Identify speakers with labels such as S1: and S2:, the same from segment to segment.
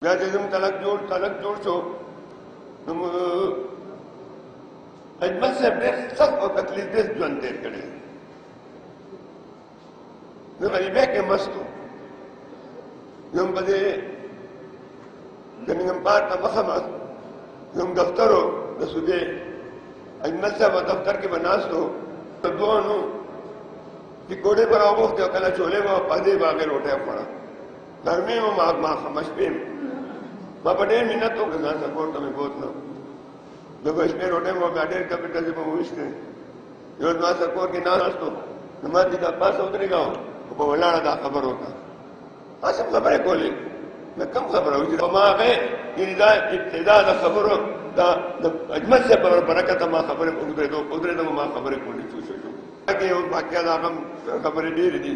S1: بیا چې زموږ تلک جوړ شو نو اجمل صاحب ډېر سخت او تکلیف دې ژوند تېر کړی نو غریبۍ کې مست و زموږ په دې ګنګم پارک ته مخامخ زموږ دفتر و د صوبې اجمل صاحب دفتر کې به ناست و د دوانو پکوړې به راوغوښتې او کله چولې به په دې باغې روټۍ خوړه ګرمۍ و ماښام شپې ما په ډېر منت وکړه ځان سپورټ ته مې بوتلم د به شپې روټۍ مو بیا ډېر کمپیوټر چې به وویشتې یو زما سره کور کې ناست و نو ما دې دا پاسه ودرېږه خو په ولاړه دا خبر وکړه هسې خبرې کولې نو کوم خبره وه چې په ما هغې یعنې دا ابتدا د خبرو دا د اجمل صاحب په برکته ما خبرې ودرېدم ما خبرې کولې کې یو واقعه د هغه خبرې ډېرې دي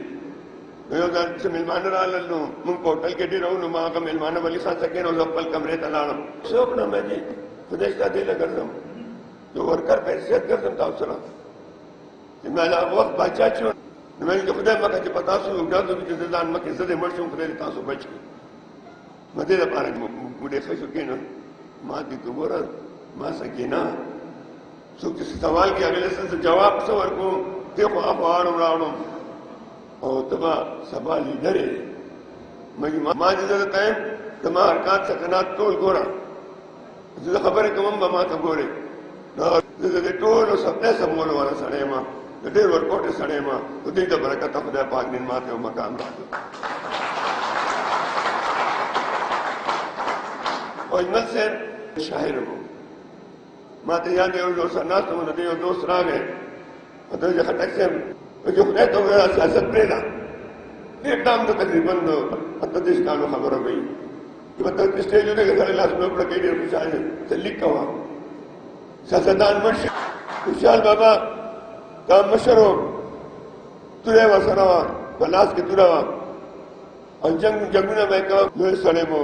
S1: یو ځل چې مېلمانه رالل نو مونږ په هوټل کې ډېر وو نو ما هغه مېلمانه ولي خان څخه کېنو زه خپل کمرې ته لاړم څه وکړم جي خدای شته دې له ګرځم یو ورکر په حیثیت ګرځم تاسو سره چې ما له هغه وخت باچا چې نو مې ویل خدای مکه چې په تاسو ګرځو چې زه ځان مکې زه دې مړ شم خدای دې تاسو بچ کړي ما دې لپاره بوډۍ ښه شو کېنو ما دې ته وګوره ما څه کېنه څوک چې سوال کوي هغې له څه جواب څه ورکوم دې خوا اړم راوړم او ته به سبا لیدرې ما چې زه درته یم زما حرکات سکنات ټول ګوره زه خبرې کوم به ما ته ګورې زه د ټولو سپلی سمولو والا سړی یم د ډېر ورکوټې سړی یم د دې د برکته خدای پاک نن ما ته یو مقام راکړ او اجمل صاحب شاعر و ما ته یاد یو دوست سره ناست وم د دې یو دوست راغی ته چې خټک صاحب چې خدای ته وویل سیاست پرېږده ډېر ټام ته تقریبا د 38 کالو خبره کوي چې په سټېجونو کې سړی لاسونه پړه کوي ډېر خوشحال دی څه لیک کوه سیاستدان مشر خوشحال بابا دا مشر و توره ورسره وه په لاس کې توره وه او جنګونه به یې کوه لوی سړی به